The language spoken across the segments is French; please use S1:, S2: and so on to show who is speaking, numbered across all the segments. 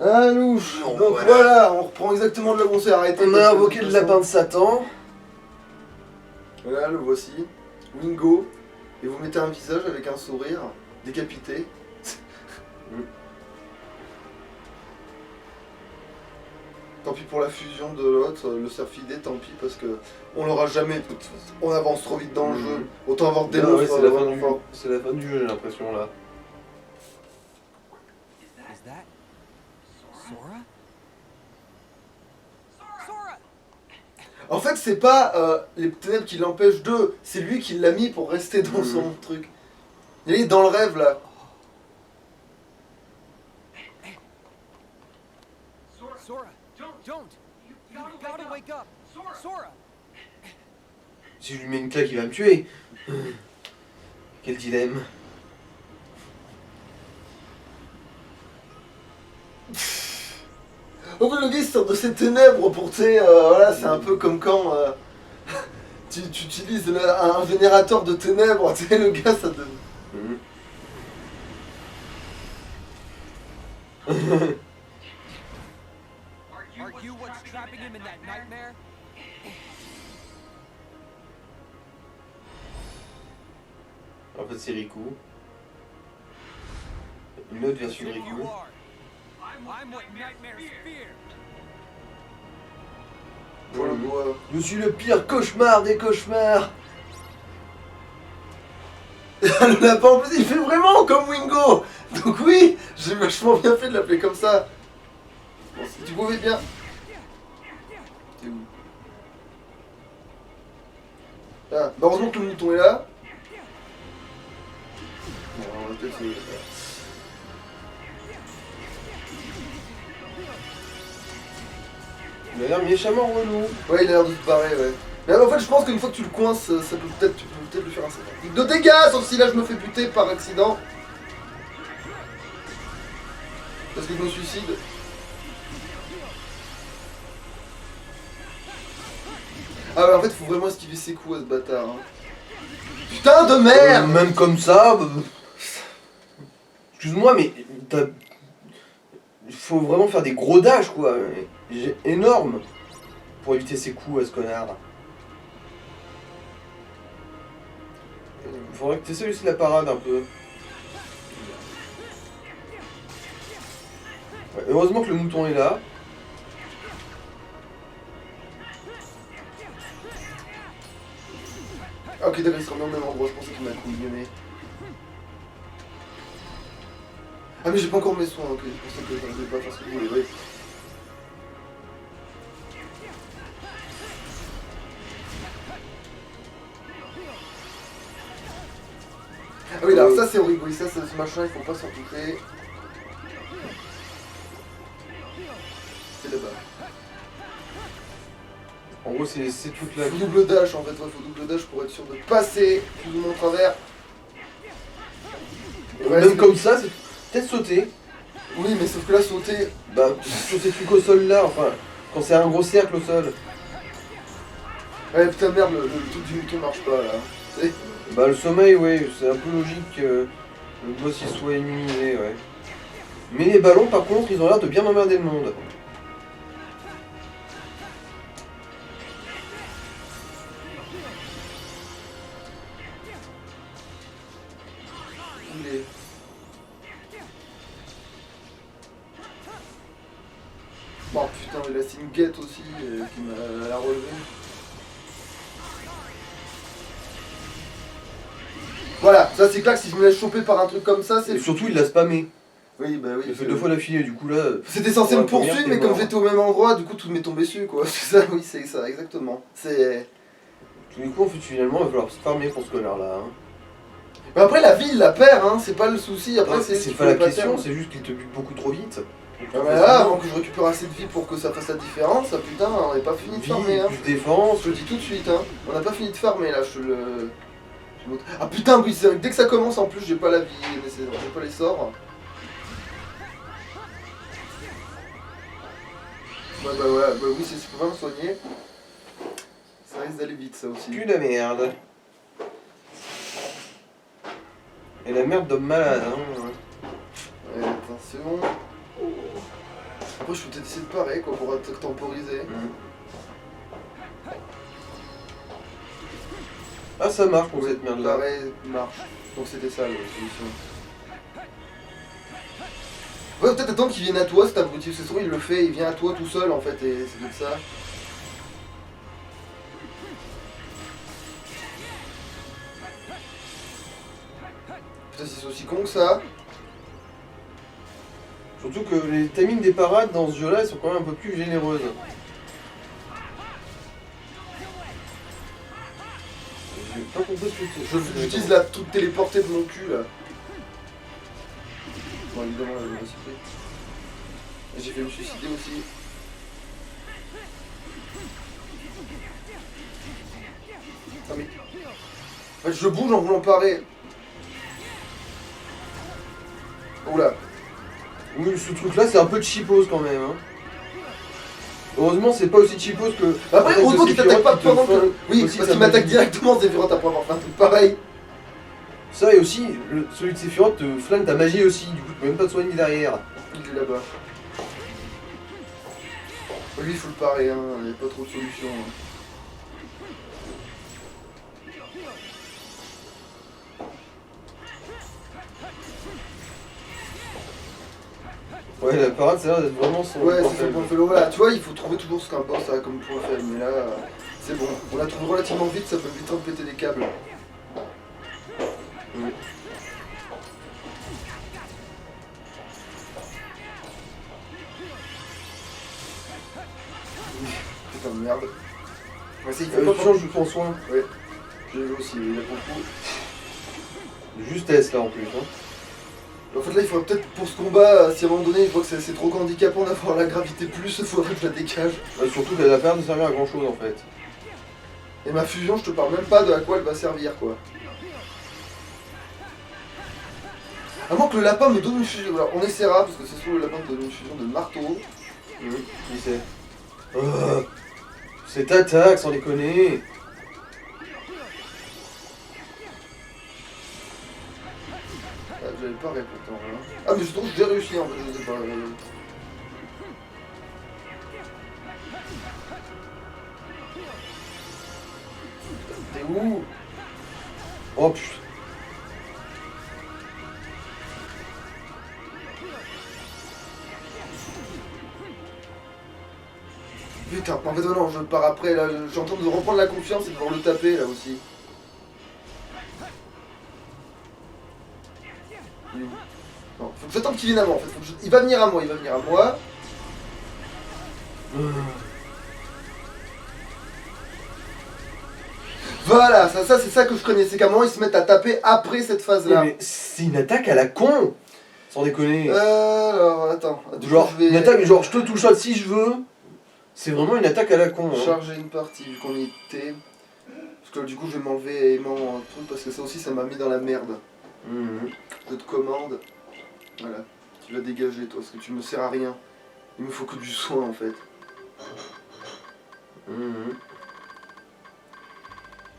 S1: Ah louche.
S2: Donc,
S1: Donc voilà, on reprend exactement de là où on s'est arrêté.
S2: On a invoqué le lapin de Satan.
S1: Voilà, le voici. Wingo. Et vous mettez un visage avec un sourire décapité. Tant pis pour la fusion de l'autre, le Surfidé, tant pis parce que on l'aura jamais de toute façon. On avance trop vite dans le jeu. Autant avoir des
S2: Ah
S1: monstres
S2: ouais, c'est la,
S1: vraiment forts.
S2: c'est la fin du jeu, j'ai l'impression là.
S3: Is that Sora? Sora!
S1: En fait, c'est pas les ténèbres qui l'empêchent d'eux, c'est lui qui l'a mis pour rester dans son truc. Il est dans le rêve là.
S3: Sora, don't! You gotta wake up! Sora!
S2: Si je lui mets une claque, il va me tuer. Quel dilemme.
S1: En fait, le gars il sort de ces ténèbres pour, tu sais, voilà, c'est un peu comme quand tu utilises un générateur de ténèbres, tu sais, le gars ça te...
S3: Are you what's trapping him in that nightmare?
S2: En fait, c'est Riku. Une autre version de
S3: You
S2: Riku.
S3: are. I'm what nightmares fear.
S1: On le voit.
S2: Je suis le pire cauchemar des cauchemars.
S1: Le lapin en plus il fait vraiment comme Wingo. Donc oui, j'ai vachement bien fait de l'appeler comme ça. Bon, si tu pouvais bien... T'es où? Ah, bah heureusement que le mouton est là. Bon, on va peut-être essayer.
S2: Il a l'air méchamment relou.
S1: Ouais, il a l'air de se barrer, ouais. Mais en fait, je pense qu'une fois que tu le coinces, tu peux peut-être lui faire un certain de dégâts, sauf si là je me fais buter par accident. Parce que je me suicide. Ah ouais, en fait, faut vraiment esquiver ses coups à ce bâtard. Hein. Putain de merde.
S2: Même comme ça. Excuse-moi, mais il faut vraiment faire des gros dash quoi. Énorme. Pour éviter ses coups à ce connard. Il faudrait que tu essaies aussi la parade un peu. Ouais, heureusement que le mouton est là.
S1: Ah, ok, d'accord, il se remet au même endroit, je pensais qu'il m'a couillonné. Ah, mais j'ai pas encore mes soins, ok, je pensais que je devais pas faire ce que je voulais, oui. Ah oui, alors ça c'est horrible, oui, ça c'est ce machin, il faut pas s'en toucher. C'est là-bas.
S2: En gros, c'est toute la
S1: Faut double dash en fait, ouais, faut double dash pour être sûr de passer plus ou moins au travers. Ouais,
S2: même comme ça, c'est peut-être sauter.
S1: Oui, mais sauf que là, sauter...
S2: Bah, sauter plus qu'au sol là, enfin, quand c'est un gros cercle au sol.
S1: Ouais, putain, merde, le truc du mouton marche pas, là. C'est...
S2: Bah, le sommeil, ouais, c'est un peu logique que le boss il soit immunisé, ouais. Mais les ballons, par contre, ils ont l'air de bien emmerder le monde.
S1: Il est... Oh putain, mais là, c'est une guette aussi qui m'a relevé. Voilà, ça c'est clair que si je me laisse choper par un truc comme ça, c'est...
S2: Et surtout, il l'a spammé.
S1: Oui, bah oui.
S2: Il a fait 2 fois d'affilée, du coup là...
S1: C'était censé me
S2: pour la première,
S1: poursuivre,
S2: t'es
S1: mais comme
S2: mort.
S1: j'étais au même endroit, du coup tout m'est tombé dessus, quoi. C'est ça, oui, c'est ça, exactement. C'est...
S2: Du coup, en fait, finalement, il va falloir se farmer pour ce connard-là. Hein.
S1: Mais après, la vie, il la perd, hein, c'est pas le souci. Après,
S2: Non,
S1: c'est
S2: c'est pas la question, c'est juste qu'il te bute beaucoup trop vite.
S1: Ah bah là, avant que je récupère assez de vie pour que ça fasse la différence, ah, putain, on n'est pas fini de
S2: Vie,
S1: farmer, hein.
S2: plus défense.
S1: Je te le dis tout de suite, hein. On n'a pas fini de farmer, là, je te le... Ah putain, oui, c'est vrai que dès que ça commence, en plus, j'ai pas la vie nécessaire, j'ai pas les sorts. Ouais, bah ouais, bah oui, si je peux pas me soigner, ça risque d'aller vite, ça aussi.
S2: Cul de merde. Et la merde d'homme malade, hein.
S1: Ouais, attention. Après, je peux peut-être essayer de parer, quoi, pour te temporiser.
S2: Ah, ça marche pour cette merde là.
S1: Pareil, marche. Donc c'était ça la solution. Ouais, peut-être attendre qu'il vienne à toi, cet abruti. C'est sûr, il le fait, il vient à toi tout seul en fait, et c'est peut-être ça. Putain, si c'est aussi con que ça.
S2: Surtout que les timings des parades dans ce jeu là, ils sont quand même un peu plus généreuses. J'ai pas compris ce que c'est.
S1: J'utilise la truc téléportée de mon cul là. Bon, évidemment, je me suis fait. Et j'ai fait me suicider aussi. Ah mais. En fait, je bouge en voulant parer. Oula.
S2: Oui, ce truc là, c'est un peu cheapos quand même. Hein. Heureusement, c'est pas aussi cheapos que.
S1: Après,
S2: attaque de
S1: heureusement qu'il t'attaque pas
S2: Sephiroth qui te
S1: pendant que.
S2: flingue
S1: Oui,
S2: aussi
S1: parce
S2: ta
S1: qu'il m'attaque
S2: magie.
S1: directement Sephiroth après avoir fait un truc pareil.
S2: Ça et aussi, celui de Sephiroth te flingue ta magie aussi, du coup tu peux même pas te soigner derrière.
S1: Il est là-bas. Lui, il faut le parer, hein. Il n'y a pas trop de solutions. Hein.
S2: Ouais, la parade, ça a l'air d'être vraiment son.
S1: Ouais,
S2: point
S1: c'est son
S2: faible.
S1: point faible. Voilà, tu vois, il faut trouver toujours ce qu'un boss a comme point faible. Mais là, c'est bon. On la trouve relativement vite, ça peut vite péter des câbles.
S2: Oui.
S1: Putain de merde. Ouais, c'est, il faut pas
S2: Change de ton soin.
S1: Ouais, j'ai vu aussi, il a beaucoup.
S2: Justesse là en plus. Hein.
S1: En fait, là, il faudrait peut-être pour ce combat, si à un moment donné, il voit que c'est trop handicapant d'avoir la gravité plus, il faudrait que je la dégage.
S2: Ouais, surtout qu'elle a pas l'air de servir à grand chose en fait.
S1: Et ma fusion, je te parle même pas de à quoi elle va servir, quoi. À moins que le lapin me donne une fusion. Alors, on essaiera, parce que c'est sûr le lapin te donne une fusion de marteau.
S2: Qui c'est cette attaque, sans déconner.
S1: Ah, j'avais pas répondu pourtant. Hein. Ah, mais je trouve que j'ai réussi en fait, je sais pas. T'es où?
S2: Oh putain.
S1: Putain, en fait, non, je pars après, là, je suis en train de reprendre la confiance et de pouvoir le taper, là aussi. Il est où? Non, faut que j'attende qu'il vienne à moi, en fait. Il va venir à moi, il va venir à moi. Voilà, ça c'est ça que je connais, c'est qu'à un moment, ils se mettent à taper après cette phase-là.
S2: Mais c'est une attaque à la con. Sans déconner.
S1: Alors, attends.
S2: Genre,
S1: je vais
S2: une attaque, genre je te touche shot si je veux. C'est vraiment une attaque à la con. Hein.
S1: charger une partie, vu qu'on y était. Parce que du coup, je vais m'enlever mon truc, parce que ça aussi, ça m'a mis dans la merde. Je te commande. Voilà. Tu vas dégager, toi, parce que tu me sers à rien. Il me faut que du soin, en fait.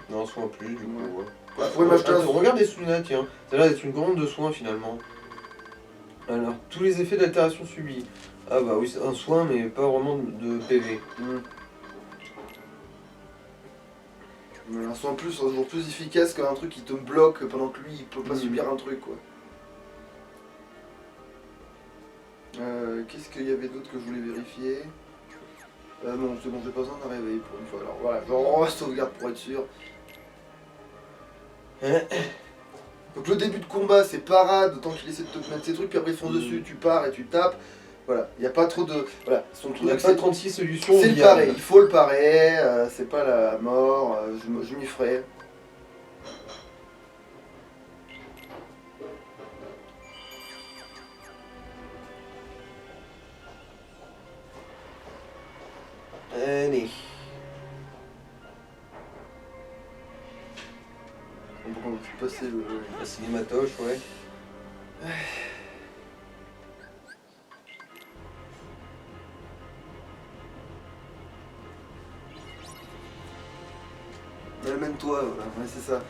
S2: Non, soin plus, du coup. Ouais.
S1: Bah, pourrais m'acheter un...
S2: Attends, regarde les Suna, tiens. Ça a l'air d'être une commande de soins finalement. Alors, tous les effets d'altération subis. Ah bah oui, c'est un soin, mais pas vraiment de PV.
S1: Un soin plus, un jour plus efficace qu'un truc qui te bloque pendant que lui, il peut pas subir un truc, quoi. Qu'est-ce qu'il y avait d'autre que je voulais vérifier? Non, c'est bon, j'ai pas besoin d'un réveil pour une fois. Alors voilà, je sauvegarde pour être sûr. Donc le début de combat, c'est parade, tant qu'il essaie de te mettre ses trucs, puis après il fonce dessus, tu pars et tu tapes. Voilà, il n'y a pas trop de... Voilà, son
S2: Il n'y a
S1: truc,
S2: pas
S1: c'est
S2: 36 solutions.
S1: le
S2: viables.
S1: parer, il faut le parer, c'est pas la mort, je m'y ferai.
S2: Allez.
S1: On peut passer le...
S2: La cinématoche, ouais.
S1: Mène-toi, voilà, ouais, c'est ça.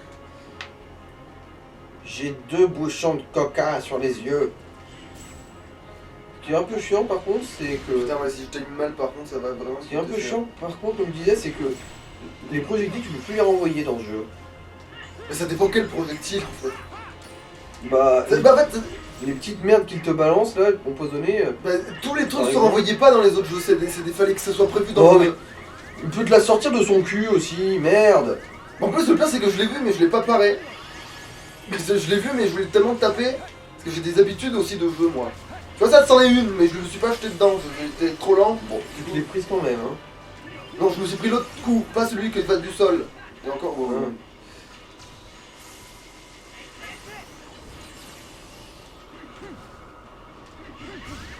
S2: J'ai 2 bouchons de coca sur les yeux.
S1: Ok,
S2: qui est un peu chiant par contre, c'est que...
S1: Putain, ouais, si je t'aime mal, par contre, ça va vraiment...
S2: Ce qui est un peu chiant par contre, comme je disais, c'est que les projectiles, tu peux plus les renvoyer dans le jeu.
S1: Mais ça dépend quel projectile, en fait.
S2: Bah,
S1: Bah, en fait,
S2: les petites merdes qu'ils te balancent là, empoisonnées...
S1: bah, tous les trucs
S2: Par
S1: se
S2: exemple.
S1: renvoyaient pas dans les autres jeux, fallait que ça soit prévu dans
S2: Oh
S1: le
S2: mais... Il peut te la sortir de son cul aussi, merde.
S1: En plus, le pire, c'est que je l'ai vu, mais je l'ai pas paré. Je l'ai vu, mais je voulais tellement te taper. Parce que j'ai des habitudes aussi de jeu, moi. Tu vois, ça, c'en est une, mais je me suis pas jeté dedans. J'étais trop lent. Bon,
S2: Tu te l'es prise quand même, hein.
S1: non, je me suis pris l'autre coup, pas celui qui va du sol. Et encore, bon,
S2: Ouais.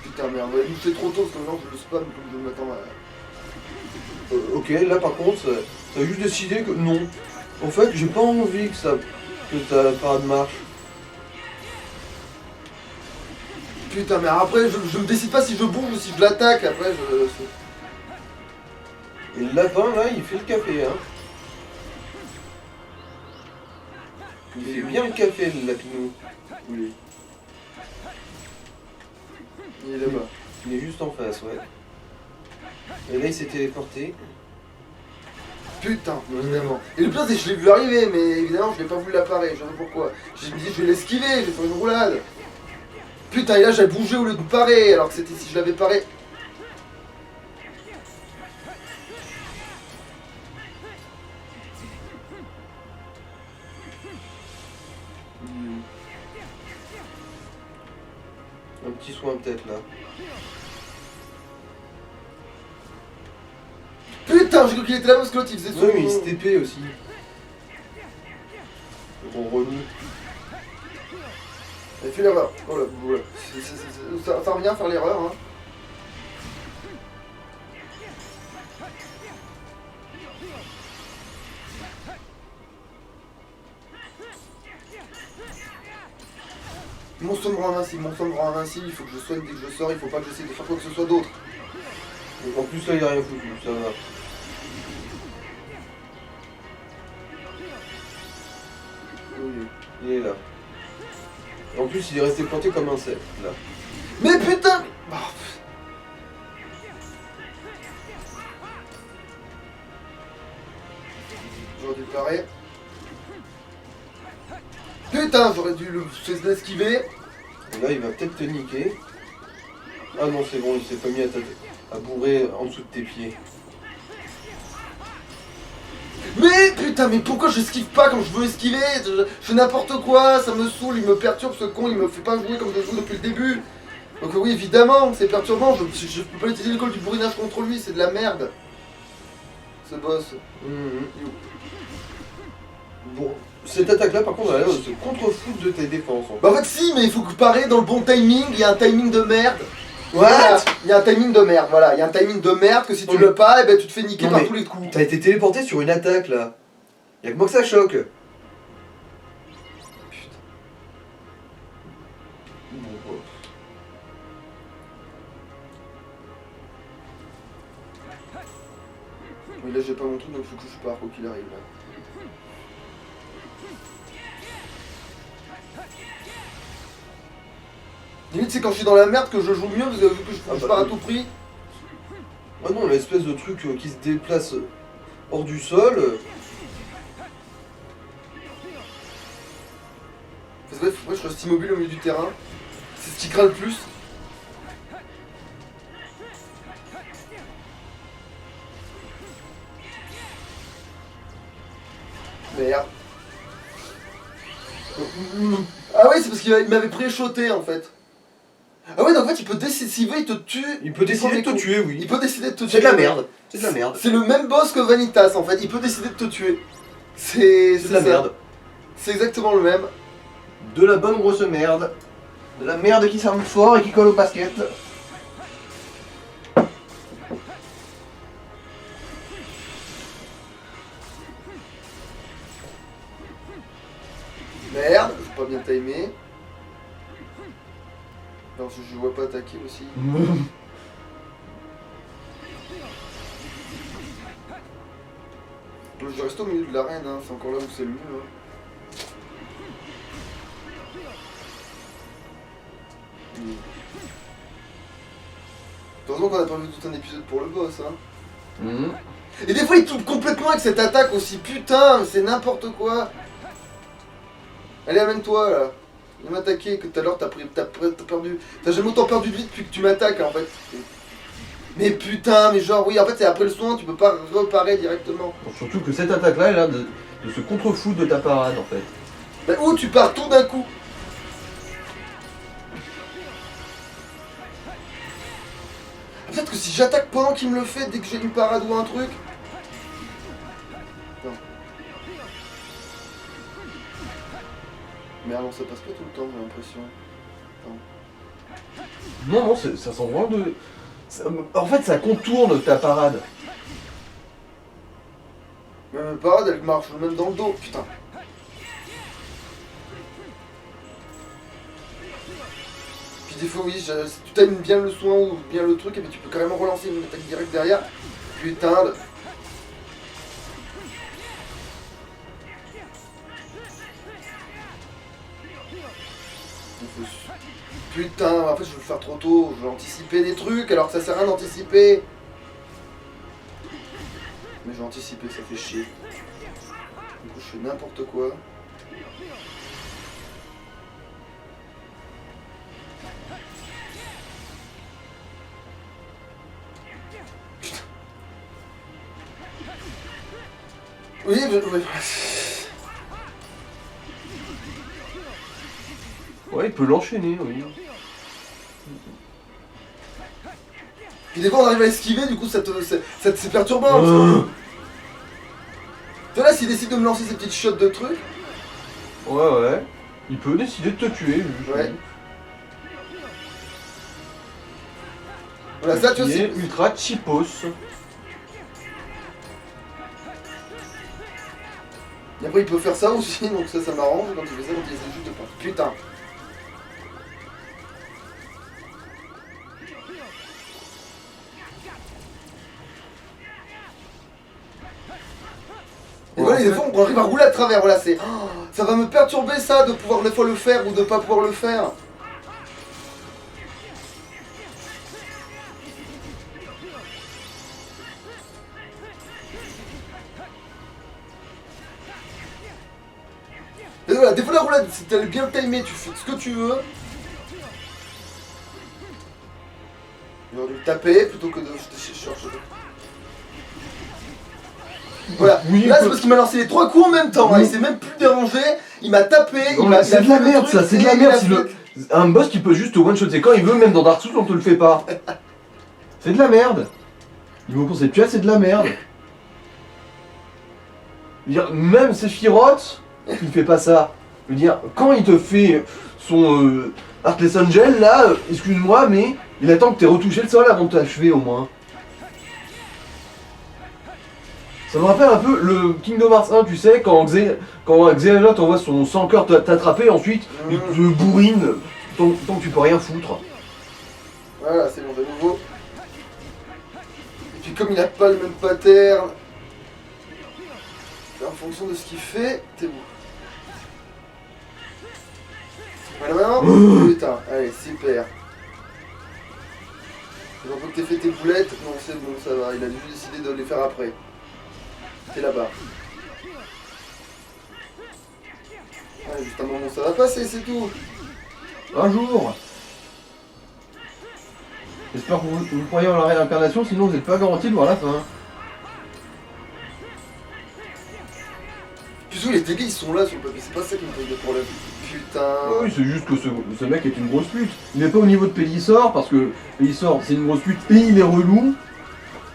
S1: Putain, merde, ouais, c'est trop tôt, parce que genre, je le spam comme je m'attends à...
S2: Ok, là par contre, t'as juste décidé que non. En fait, j'ai pas envie que ta parade marche.
S1: Putain, mais après, je me décide pas si je bouge ou si je l'attaque. Après,
S2: Et le lapin là, il fait le café, hein. Il fait bien le café, le lapinou.
S1: Oui. Il est là-bas.
S2: Il est juste en face, ouais. Et là, il s'est téléporté.
S1: Putain, évidemment. Et le pire, c'est que je l'ai vu arriver, mais évidemment, je l'ai pas voulu l'apparaître. Je sais pas pourquoi. Je me dis, je vais l'esquiver, je vais faire une roulade. Putain, et là, j'ai bougé au lieu de parer, alors que c'était si je l'avais paré.
S2: Un petit soin peut-être là.
S1: Putain, j'ai cru qu'il était là parce que l'autre, il faisait son...
S2: Ouais, mais il se TP aussi. Le gros relou.
S1: Il fait l'erreur. Voilà, voilà. Ça revient à faire l'erreur, hein. Mon sombre invincible, il faut que je soigne dès que je sors, il faut pas que j'essaie de faire quoi que ce soit d'autre.
S2: Donc, en plus là, il a rien foutu, ça va.
S1: Oui.
S2: Il est là. Et en plus, il est resté planté comme un cerf, là.
S1: Mais putain oh, j'aurais dû parer. Putain, j'aurais dû l'esquiver.
S2: Et là, il va peut-être te niquer. Ah non, c'est bon, il s'est pas mis à bourrer en dessous de tes pieds.
S1: Mais putain, mais pourquoi j'esquive pas quand je veux esquiver? Je fais n'importe quoi, ça me saoule, il me perturbe ce con, il me fait pas jouer comme je joue depuis le début. Donc oui, évidemment, c'est perturbant, je peux pas utiliser l'école du bourrinage contre lui, c'est de la merde. Ce boss.
S2: Bon, cette attaque-là, par contre, elle a l'air de se contrefoutre de tes défenses. En fait.
S1: Bah en fait si, mais il faut que parer dans le bon timing, il y a un timing de merde.
S2: What?
S1: Il y a un timing de merde, voilà, il y a un timing de merde que si tu le pas, eh ben tu te fais niquer
S2: Non,
S1: par
S2: mais
S1: tous les coups.
S2: T'as été téléporté sur une attaque, là. Y'a que moi que ça choque. Putain. Bon,
S1: Mais là j'ai pas mon truc donc il faut que je pars quoi qu'il arrive là. Limite c'est quand je suis dans la merde que je joue mieux parce que vu que je pars à tout prix.
S2: Ah non, l'espèce de truc qui se déplace hors du sol.
S1: Parce que bref, moi je reste immobile au milieu du terrain. C'est ce qui craint le plus. Merde. Ah ouais, c'est parce qu'il m'avait pré-shoté en fait. Ah ouais, donc en fait il peut décider, il te tue.
S2: Il peut décider de te tuer, oui.
S1: Il peut décider de te tuer.
S2: C'est de la merde. C'est de la merde.
S1: C'est le même boss que Vanitas en fait, il peut décider de te tuer. C'est
S2: de la
S1: ça.
S2: merde.
S1: C'est exactement le même.
S2: De la bonne grosse merde. De la merde qui semble fort et qui colle au basket.
S1: Merde, j'ai pas bien timé. Non, je vois pas attaquer aussi. Je reste au milieu de l'arène, hein. C'est encore là où c'est le mieux. Hein. Heureusement qu'on a pas vu tout un épisode pour le boss, hein.
S2: Mhm.
S1: Et des fois il tombe complètement avec cette attaque aussi, putain, c'est n'importe quoi. Allez, amène-toi là. Il m'a attaqué, que tout à l'heure t'as perdu. T'as jamais autant perdu de vie depuis que tu m'attaques en fait. Mais putain, mais genre oui, en fait c'est après le soin, tu peux pas reparer directement.
S2: Bon, surtout que cette attaque-là, elle a l'air de se contre-foutre de ta parade en fait.
S1: Bah ou tu pars tout d'un coup. Peut-être que si j'attaque pendant qu'il me le fait, dès que j'ai une parade ou un truc. Non. Merde, non, ça passe pas tout le temps, j'ai l'impression.
S2: Non, non, ça sent vraiment de... En fait, ça contourne ta parade.
S1: Mais ma parade, elle marche même dans le dos, putain. Puis des fois, oui, si tu times bien le soin ou bien le truc, et puis tu peux carrément relancer une attaque directe derrière. Putain de... Putain, en fait je veux le faire trop tôt, je veux anticiper des trucs alors que ça sert à rien d'anticiper. Mais je vais anticiper, ça fait chier. Du coup je fais n'importe quoi. Putain. Oui, oui.
S2: Ouais, il peut l'enchaîner, oui.
S1: Puis des fois on arrive à esquiver, du coup c'est perturbant. Tu vois là, s'il décide de me lancer ces petites shots de trucs.
S2: Ouais, ouais. Il peut décider de te tuer, juste.
S1: Ouais. Voilà, ça tu vois,
S2: Qui est
S1: c'est...
S2: ultra cheapos.
S1: Et après il peut faire ça aussi, donc ça m'arrange quand il fait ça, quand il essaie juste de pas. Putain. Et voilà, des fois on arrive à rouler à travers, voilà, c'est... Oh, ça va me perturber ça, de pouvoir des fois le faire ou de pas pouvoir le faire. Et voilà, des fois la roulade, si t'as bien timé, tu fais ce que tu veux. J'aurais dû le taper plutôt que de chercher. Voilà,
S2: Oui,
S1: là c'est parce qu'il m'a lancé les 3 coups en même temps, hein. Il s'est même plus dérangé, il m'a tapé,
S2: C'est de la merde ça, c'est de la merde. Un boss qui peut juste one-shotter quand il veut, même dans Dark Souls on te le fait pas. C'est de la merde. Niveau conceptuel, c'est de la merde. Je veux dire, même Sephiroth, il fait pas ça. Je veux dire, quand il te fait son Heartless Angel, là, excuse-moi, mais il attend que t'aies retouché le sol avant de t'achever au moins. Ça me rappelle un peu le Kingdom Hearts 1, tu sais, quand Xehanort envoie son sang cœur t'attraper, ensuite il te bourrine tant que tu peux rien foutre.
S1: Voilà, c'est bon, de nouveau. Et puis comme il a pas le même pattern, en fonction de ce qu'il fait, t'es bon. Voilà maintenant. Putain, allez, super. J'ai l'impression que t'aies fait tes boulettes, non c'est bon, ça va, il a juste décidé de les faire après. T'es là-bas. Ouais, juste un moment, ça va passer, c'est tout.
S2: Un jour. J'espère que vous croyez en la réincarnation, sinon vous n'êtes pas garanti de voir la fin.
S1: Puis les dégâts ils sont là sur le papier, c'est pas ça qui me pose des problèmes. Putain.
S2: Oui, c'est juste que ce mec est une grosse pute. Il n'est pas au niveau de Pélissor, parce que Pélissor c'est une grosse pute et il est relou.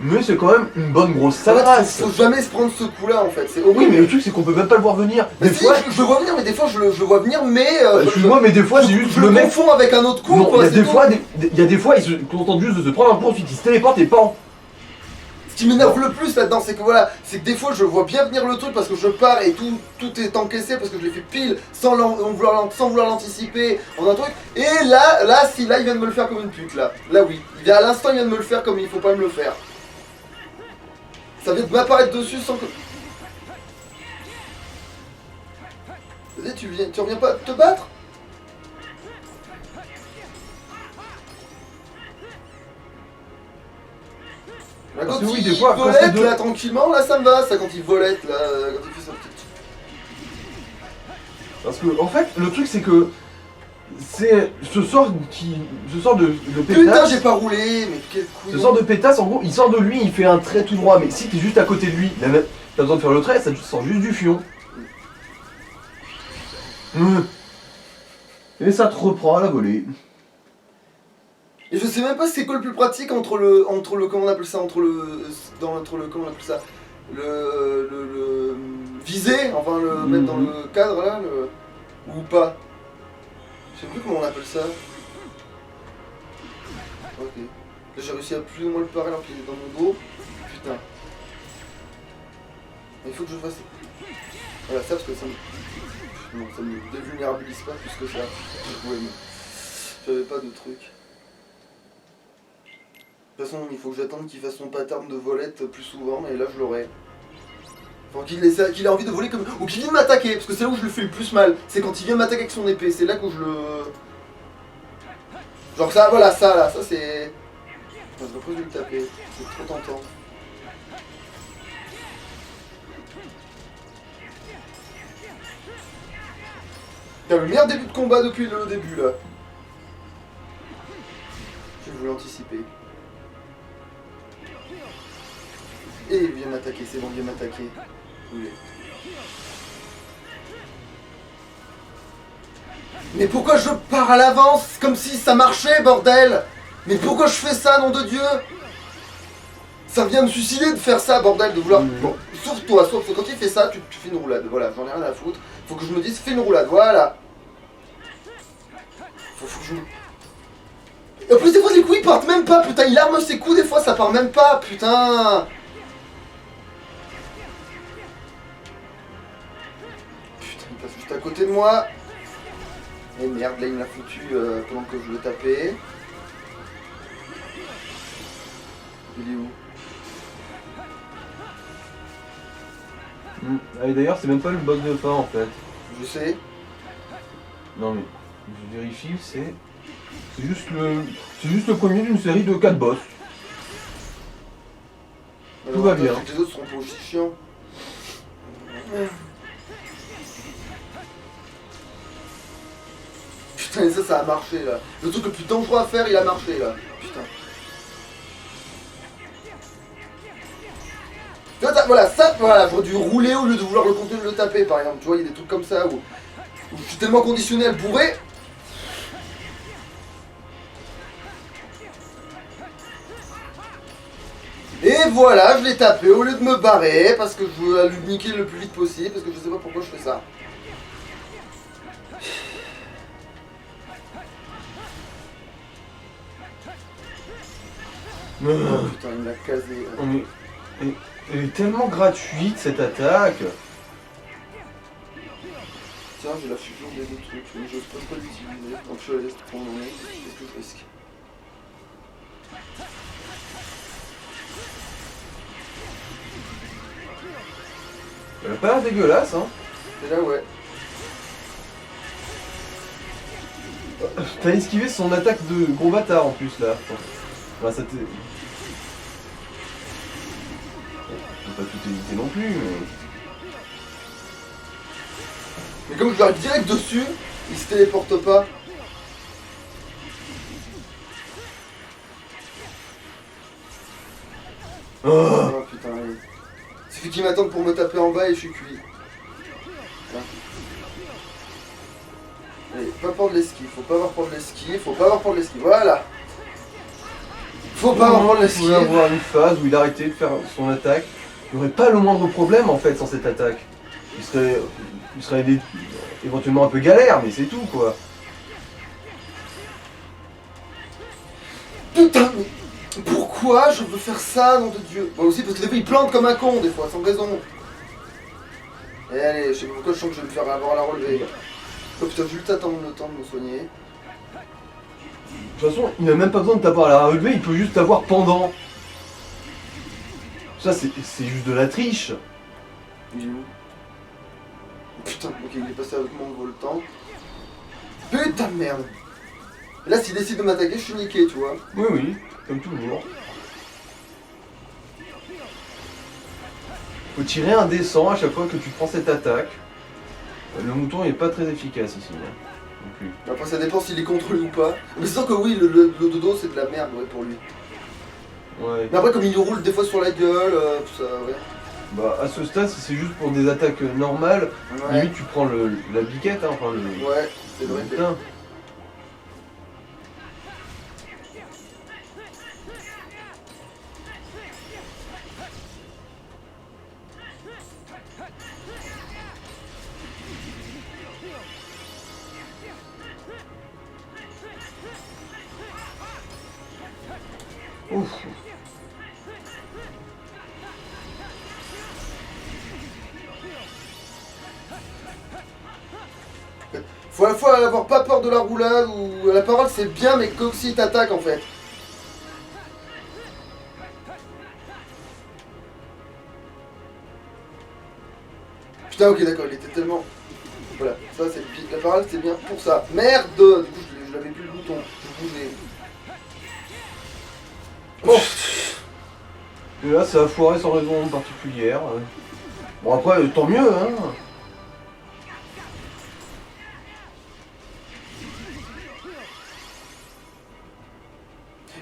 S2: Mais c'est quand même une bonne grosse salace.
S1: Faut jamais se prendre ce coup-là en fait, c'est horrible.
S2: Oui, mais le truc c'est qu'on peut même pas le voir venir.
S1: Mais
S2: Des
S1: si,
S2: fois,
S1: je le vois venir, mais des fois je le vois venir, mais.
S2: excuse-moi, mais des fois c'est juste
S1: je
S2: le
S1: le
S2: mec.
S1: confonds avec un autre coup.
S2: Non,
S1: Quoi,
S2: il y a des fois, ils se contentent juste de se prendre un coup, ensuite ils se téléportent et pan.
S1: Ce qui m'énerve le plus là-dedans, c'est que voilà, c'est que des fois je vois bien venir le truc parce que je pars et tout est encaissé parce que je l'ai fait pile sans vouloir l'anticiper en un truc. Et là, il vient de me le faire comme une pute là. Là oui, à l'instant il vient de me le faire comme il faut pas me le faire. Ça vient de m'apparaître dessus sans que... Vas-y, tu reviens pas te battre? Là,
S2: Parce
S1: quand
S2: que oui,
S1: il
S2: des fois, quand
S1: volette,
S2: c'est deux-
S1: là, tranquillement, là, ça me va, ça, quand il volette, là, quand il fait sa petite...
S2: Parce que, en fait, le truc, c'est que. C'est ce sort qui. Ce sort de
S1: Putain,
S2: pétasse.
S1: j'ai pas roulé, mais quel couillon.
S2: Ce sort de pétasse, en gros, il sort de lui, il fait un trait tout droit. Mais si t'es juste à côté de lui, t'as besoin de faire le trait, ça sort juste du fion. Et ça te reprend à la volée.
S1: Et je sais même pas c'est quoi le plus pratique entre le comment on appelle ça, entre le comment on appelle ça, le viser, enfin le mettre dans le cadre là, ou pas. Je sais plus comment on appelle ça. Ok. Là, j'ai réussi à plus ou moins le parer alors qu'il est dans mon dos. Putain. Il faut que je fasse. Voilà ça parce que ça me. Non, ça me dévulnérabilise pas plus que ça. Ouais, mais j'avais pas de truc. De toute façon, il faut que j'attende qu'il fasse son pattern de volette plus souvent, et là je l'aurai. Enfin, qu'il ait envie de voler comme... Ou qu'il vienne m'attaquer, parce que c'est là où je le fais le plus mal. C'est quand il vient m'attaquer avec son épée, c'est là où je le... Genre ça, voilà, ça là, ça c'est... Enfin, je vais pas dû le taper, c'est trop tentant. T'as le meilleur début de combat depuis le début là. J'ai voulu anticiper. Et il vient m'attaquer, c'est bon, il vient m'attaquer. Oui. Mais pourquoi je pars à l'avance comme si ça marchait, bordel? Mais pourquoi je fais ça, nom de Dieu? Ça vient me suicider de faire ça, bordel, de vouloir... Bon, sauf toi, sauf quand il fait ça, tu fais une roulade, voilà, j'en ai rien à foutre. Faut que je me dise, fais une roulade, voilà. Faut que je... Et en plus, des fois, les coups, ils partent même pas, putain, il arme ses coups, des fois, ça part même pas, putain. Putain, il passe juste à côté de moi. Et merde, là, il me l'a foutu pendant que je le tapais. Il est où?
S2: Ah, et d'ailleurs, c'est même pas le boss de fin en fait.
S1: Je sais.
S2: Non mais, je vérifie, c'est juste le premier d'une série de 4 boss. Tout va bien.
S1: Les autres seront pas aussi chiants. Putain, et ça a marché là. Le truc le plus dangereux à faire, il a marché là. Putain. Voilà, ça, voilà, j'aurais dû rouler au lieu de vouloir le continuer de le taper par exemple. Tu vois, il y a des trucs comme ça où je suis tellement conditionné à le bourrer. Et voilà, je l'ai tapé au lieu de me barrer parce que je veux lui niquer le plus vite possible parce que je sais pas pourquoi je fais ça. Oh, putain, il m'a casé.
S2: Elle est tellement gratuite cette attaque.
S1: Tiens, j'ai la fusion des deux trucs, mais j'ose pas l'utiliser, donc je la laisse prendre mon nez, qu'est-ce que je risque?
S2: Elle a pas l'air dégueulasse, hein.
S1: C'est là, ouais.
S2: T'as esquivé son attaque de gros bâtard en plus là. Bah, ça t'est... Je peux pas tout éviter non plus, mais...
S1: Mais comme je l'arrive direct dessus, il se téléporte pas. Oh putain, allez. Il suffit qu'il m'attende pour me taper en bas et je suis cuit. Tiens. Allez, pas peur de l'esquive, faut pas avoir peur de l'esquive, faut pas avoir peur de l'esquive, voilà. Faut pas avoir peur de l'esquive.
S2: Il pouvait avoir une phase où il arrêtait de faire son attaque. Il n'y aurait pas le moindre problème en fait sans cette attaque. Il serait éventuellement un peu galère, mais c'est tout quoi.
S1: Putain, mais pourquoi je veux faire ça, nom de Dieu? Bon aussi parce que des fois il plante comme un con, des fois, sans raison. Et allez, je sais pas pourquoi je sens que je vais me faire avoir à la relevée. Oh putain, juste attendre le temps de me soigner.
S2: De toute façon, il n'a même pas besoin de t'avoir à la relevée, il peut juste t'avoir pendant. Ça c'est juste de la triche.
S1: Il est où? Putain, ok, il est passé avec mon voltant. Putain de merde. Et là, s'il décide de m'attaquer, je suis niqué, tu vois.
S2: Oui, oui, comme toujours. Faut tirer un dé 100 à chaque fois que tu prends cette attaque. Le mouton est pas très efficace ici. Hein, non plus.
S1: Après ça dépend s'il est contre lui ou pas. Mais c'est sûr que oui, le dodo c'est de la merde ouais, pour lui.
S2: Ouais.
S1: Mais après comme il lui roule des fois sur la gueule, tout ça, ouais.
S2: Bah à ce stade, si c'est juste pour des attaques normales,
S1: Ouais,
S2: limite tu prends la biquette, hein, enfin le...
S1: ouais c'est vrai.
S2: Putain. Ouf.
S1: Faut à la fois avoir pas peur de la roulade ou la parole c'est bien mais que si t'attaques en fait. Putain ok d'accord il était tellement... Voilà, ça c'est la parole c'est bien pour ça. Merde. Du coup je l'avais plus le bouton, je bougeais. Bon.
S2: Et là ça a foiré sans raison particulière. Bon après tant mieux hein.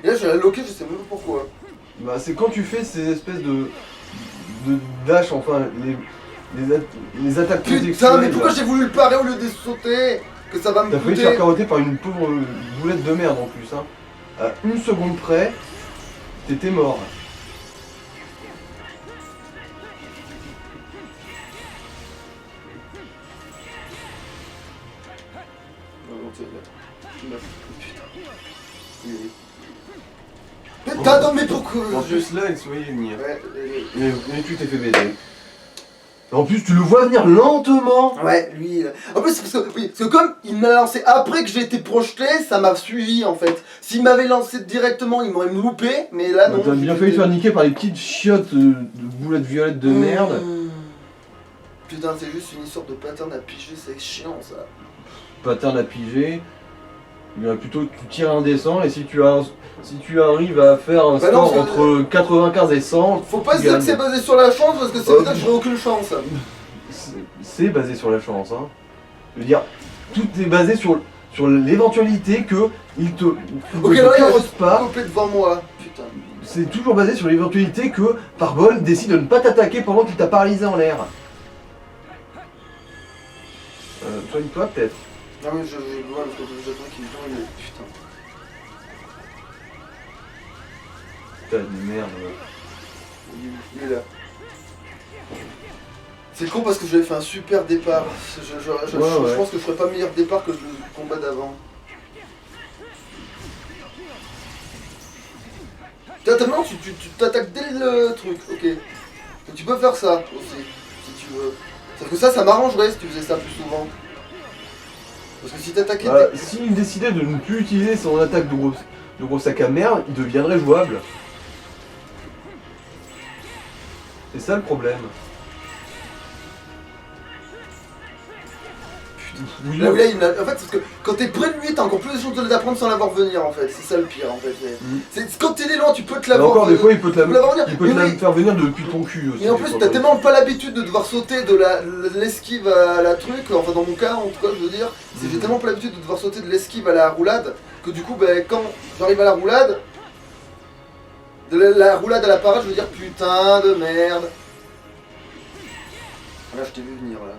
S1: Et là je l'ai loqué, je sais même pas pourquoi.
S2: Bah c'est quand tu fais ces espèces de dash, enfin les attaques
S1: Putain
S2: contextuelles,
S1: mais pourquoi
S2: là.
S1: j'ai voulu le parer au lieu de sauter? Que ça va me
S2: T'as failli te
S1: coûter.
S2: faire carotter par une pauvre boulette de merde en plus hein. À une seconde près, t'étais mort.
S1: Putain non mais pourquoi?
S2: En plus là, il se voyait venir.
S1: Ouais,
S2: Mais tu t'es fait baiser. En plus, tu le vois venir lentement.
S1: ouais, lui. En plus, parce que comme il m'a lancé après que j'ai été projeté, ça m'a suivi en fait. S'il m'avait lancé directement, il m'aurait loupé, mais là non.
S2: T'as bien failli te faire niquer par les petites chiottes de boulettes violettes de merde.
S1: Putain, c'est juste une histoire de pattern à piger, c'est chiant ça.
S2: Pattern à piger. Il y aurait plutôt tu tires un dé 100 et si tu arrives à faire un
S1: Bah non,
S2: score entre 95 et 100,
S1: Faut pas
S2: tu
S1: se dire que
S2: gagnes.
S1: c'est basé sur la chance parce que c'est peut-être que j'aurais aucune chance.
S2: C'est basé sur la chance. Hein. Je veux dire, tout est basé sur l'éventualité que il te
S1: Ok, là, il
S2: carotte
S1: a
S2: pas.
S1: copé devant moi. Putain.
S2: C'est toujours basé sur l'éventualité que, par bol, décide de ne pas t'attaquer pendant qu'il t'a paralysé en l'air. Soigne-toi peut-être.
S1: Ah oui, je vois parce que j'attends qu'il tombe. Putain.
S2: Putain de merde.
S1: Il est là. C'est con parce que j'avais fait un super départ. Je pense que je ferais pas meilleur départ que le combat d'avant. T'as tellement tu t'attaques dès le truc, ok. Donc tu peux faire ça aussi, si tu veux. Sauf que ça m'arrangerait si tu faisais ça plus souvent. Parce que si t'attaquais...
S2: S'il décidait de ne plus utiliser son attaque de gros sac à merde, il deviendrait jouable. C'est ça le problème.
S1: Là où là, en fait, c'est parce que quand t'es près de lui, t'as encore plus de chances de l'apprendre sans l'avoir venir en fait. C'est ça le pire en fait. C'est quand t'es loin, tu peux te
S2: Mais
S1: l'avoir.
S2: encore des fois, il peut te la
S1: Mais oui.
S2: faire venir depuis ton cul aussi.
S1: Et en plus, t'as tellement pas l'habitude de devoir sauter de l'esquive à la truc, enfin dans mon cas en tout cas, je veux dire, j'ai tellement pas l'habitude de devoir sauter de l'esquive à la roulade que du coup, ben, quand j'arrive à la roulade, de la roulade à la parade, je veux dire putain de merde. Là, je t'ai vu venir là.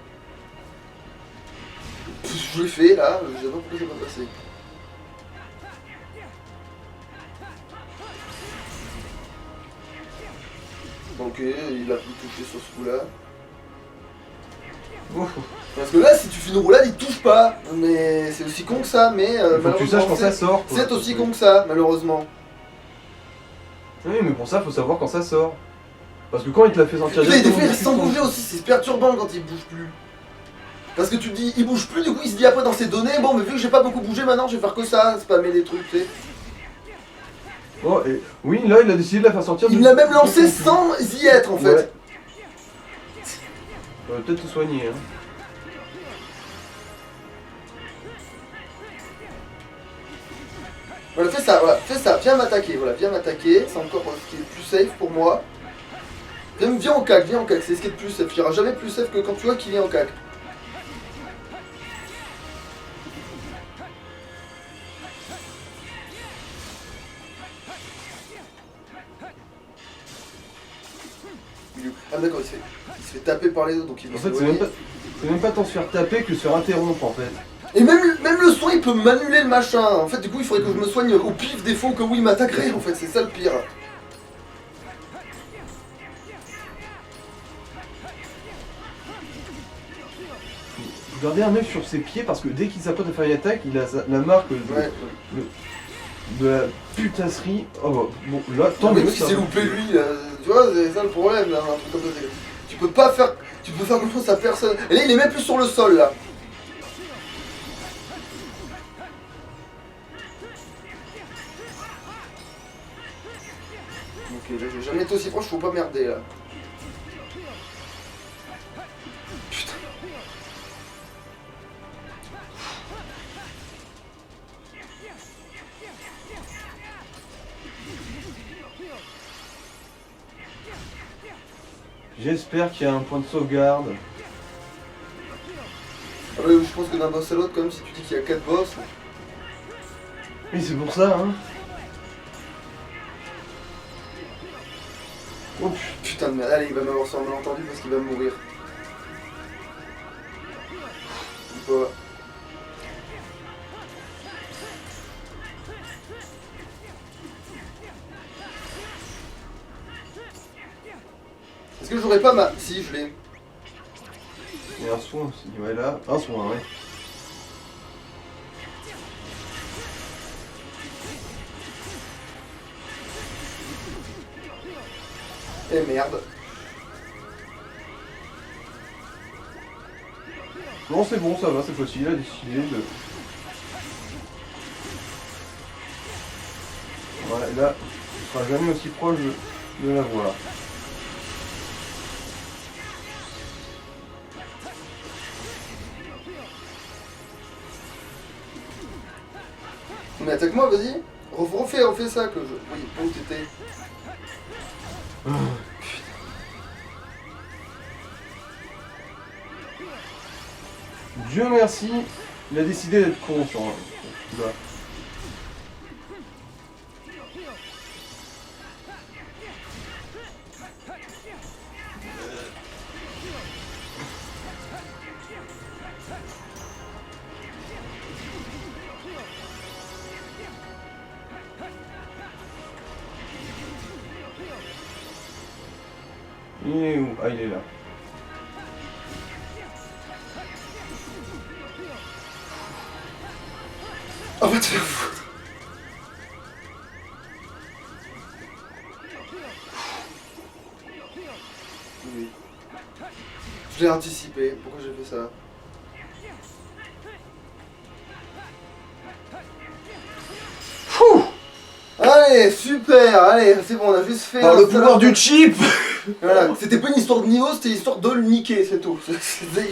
S1: Je l'ai fait là, je sais pas pourquoi c'est pas passé. Bon, ok, il a pu toucher sur ce coup-là. Parce que là, si tu fais une roulade, il touche pas. Mais c'est aussi con que ça, mais
S2: faut que tu saches quand ça sort.
S1: C'est aussi con que ça, malheureusement.
S2: Oui, mais pour ça, faut savoir quand ça sort. Parce que quand il te l'a fait sentir...
S1: Des fois, il reste sans bouger aussi, c'est perturbant quand il bouge plus. Parce que tu te dis, il bouge plus, du coup il se dit après dans ses données, bon mais vu que j'ai pas beaucoup bougé maintenant, je vais faire que ça, spammer des trucs, tu sais.
S2: Oh, et... Oui, là, il a décidé de la faire sortir...
S1: Il me l'a même lancé sans y être en fait.
S2: Ouais. Peut-être te soigner, hein.
S1: Voilà, fais ça, viens m'attaquer, c'est encore ce qui est plus safe pour moi. Viens en cac, c'est ce qui est de plus safe. Il n'y aura jamais plus safe que quand tu vois qu'il vient en cac. Ah d'accord, il se fait taper par les autres, donc il veut
S2: En fait,
S1: s'éloigner.
S2: c'est même pas tant se faire taper que se faire interrompre en fait.
S1: Et même le soin, il peut m'annuler le machin. En fait, du coup, il faudrait que je me soigne au pif des fois que oui, il m'attaquerait. En fait, c'est ça le pire.
S2: Gardez un œil sur ses pieds parce que dès qu'il s'apprête à faire une attaque, il a la marque
S1: Ouais.
S2: de la putasserie. Oh bah, bon, là, tant
S1: Non, mais
S2: mieux.
S1: parce qu'il s'est loupé lui, tu vois, c'est ça le problème là, un truc comme ça. Tu peux pas faire. Tu peux faire confiance à personne. Et là, il est même plus sur le sol là. Ok, là, j'ai jamais été aussi proche, faut pas merder là. Putain.
S2: J'espère qu'il y a un point de sauvegarde.
S1: Ah ouais, je pense que d'un boss à l'autre, quand même, si tu dis qu'il y a 4 boss.
S2: Oui, c'est pour ça, hein.
S1: Oh putain de merde, allez, il va m'avoir sur un malentendu parce qu'il va mourir. Ou pas. Est-ce que j'aurais pas ma... Si, je l'ai.
S2: Il y a un soin aussi. Ouais, là, un soin, ouais.
S1: Eh merde.
S2: Non, c'est bon, ça va, cette fois-ci, il a décidé de... Voilà, et là, il sera jamais aussi proche de la voie.
S1: Mais attaque-moi, vas-y. Refais ça que je... Oui, où t'étais.
S2: Dieu merci, il a décidé d'être con sur un... Là. Il est où? Ah, il est là.
S1: Oh, va te faire foutre. Oui. Je l'ai anticipé. Pourquoi j'ai fait ça? Fouh. Allez, super. Allez, c'est bon, on a juste fait...
S2: Par le pouvoir du chip.
S1: Voilà, c'était pas une histoire de niveau, c'était une histoire de le niquer, c'est tout. Il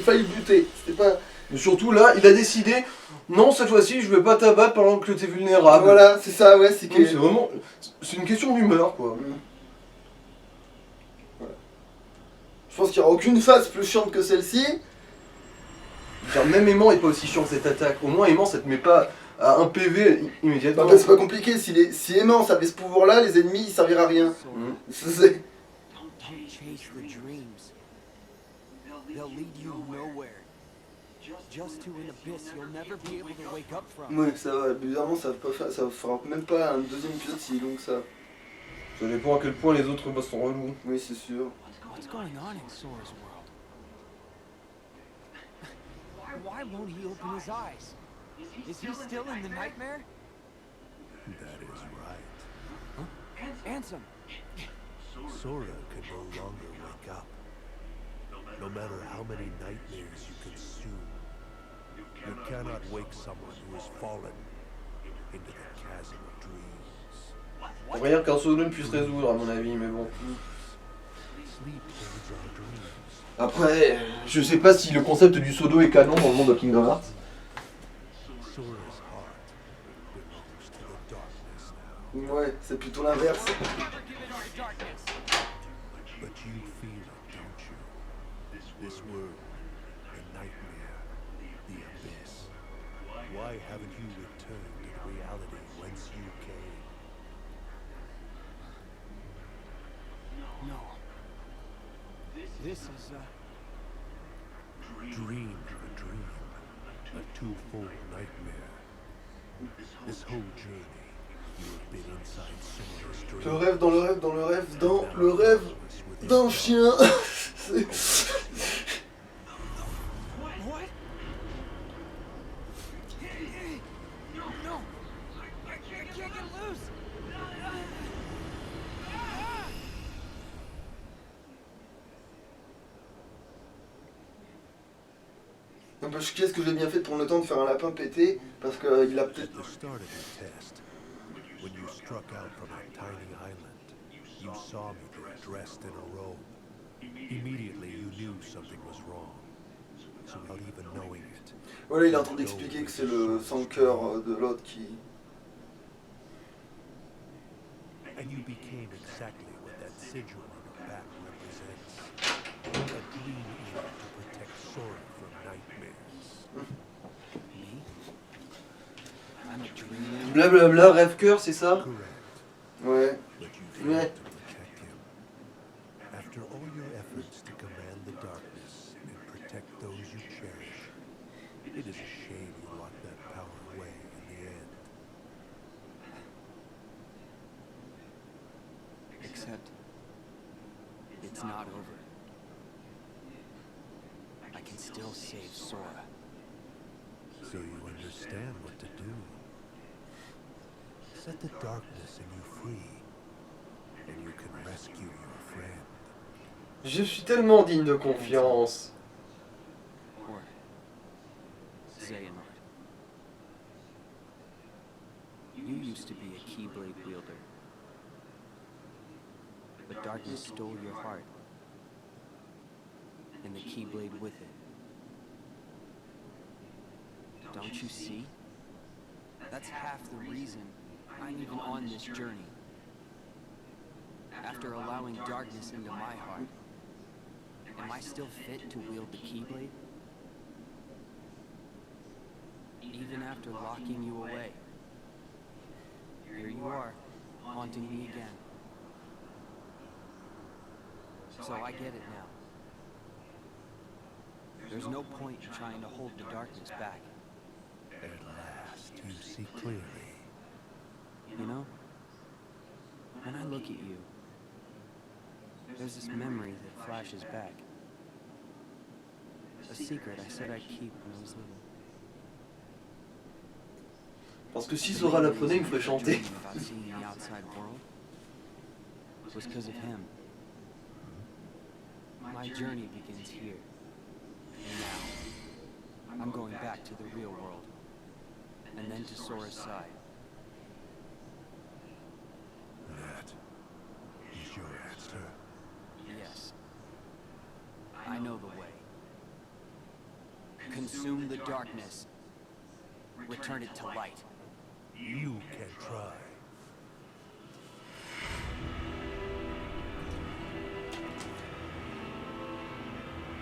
S1: fallait le buter. C'était pas...
S2: Mais surtout là, il a décidé, non, cette fois-ci, je vais pas t'abattre pendant que t'es vulnérable.
S1: Voilà, c'est ça, ouais, c'est
S2: Oui,
S1: que...
S2: c'est vraiment... C'est une question d'humeur, quoi.
S1: Voilà. Je pense qu'il n'y aura aucune phase plus chiante que celle-ci.
S2: Genre, même aimant est pas aussi chiant que cette attaque. Au moins, aimant, ça te met pas à un PV immédiatement.
S1: Bah, c'est pas compliqué, si Aimant avait ce pouvoir-là, les ennemis ils serviraient à rien. C'est...
S3: Chase the dreams. They'll lead you nowhere. Just to an abyss you'll never be able to wake up from.
S1: Ouais, ça va, bizarrement ça fera même pas un deuxième épisode si long que ça.
S2: Ça dépend à quel point les autres boss sont relous.
S1: Oui, c'est sûr.
S3: What's going on in Sora's world? Why won't he open his eyes? Is he still in the nightmare?
S4: That is right.
S3: Ansem!
S4: Sora can no longer wake up. No matter how many nightmares you consume, you cannot wake someone who has fallen into the chasm of dreams.
S2: Rien qu'un solo ne puisse résoudre, à mon avis, mais bon.
S4: Sleep ends our dreams.
S2: Après, je sais pas si le concept du pseudo est canon dans le monde de Kingdom Hearts.
S4: Sora's heart belongs to the darkness now.
S1: Ouais, c'est plutôt l'inverse.
S4: But you feel it, don't you? This world, the nightmare, the abyss. Why haven't you returned to the reality whence you came?
S3: No. This is
S4: Dream of a dream, a twofold nightmare. This whole journey, you have been inside Sora's dream.
S1: Le rêve dans le rêve dans le rêve dans le rêve d'un chien.
S3: What? No! I can't get loose!
S1: Non, bah, qu'est-ce que j'ai bien fait de prendre le temps de faire un lapin pété parce qu'il a peut-être...
S4: At the start of the test, when you struck out from that tiny island, you saw me there dressed in a robe. Immediately you knew something was wrong. So without even knowing it.
S1: Voilà, il est en train d'expliquer que c'est le sang-cœur de l'autre qui...
S4: And you became exactly what that sigil on your back represents. A dream eater to protect Sora from nightmares.
S3: Me? I'm a dreamer.
S2: Blablabla, rêve-cœur, c'est ça?
S4: Correct.
S1: Ouais.
S4: But you failed
S1: Ouais.
S4: to protect him. After all your efforts to command the darkness and protect those you cherish, it is a shame you locked that power away in the end.
S3: Except, it's not over. I can still save Sora.
S4: So you understand what to do. Set the darkness in you free, and you can rescue your friend.
S2: Je suis tellement digne de confiance.
S3: Or Xehanort. You used to be a Keyblade wielder. But darkness stole your heart. And the Keyblade with it. Don't you see? That's half the reason I'm even on this journey. After allowing darkness into my heart, am I still fit to wield the Keyblade? Even after locking you away, here you are, haunting me again. So I get it now. There's no point in trying to hold the darkness back.
S4: At last, you see clearly.
S3: You know, when I look at you, there's this memory that flashes back. A secret I said I'd keep when I was little.
S2: Parce que si Sora l'apprenait, il me ferait chanter.
S3: Dreaming about seeing the outside world was because of him. My journey begins here. And now, I'm going back to the real world. And then to Sora's side.
S4: That is your answer.
S3: Yes. I know the way. Consume the darkness. Return it to light.
S4: You can try.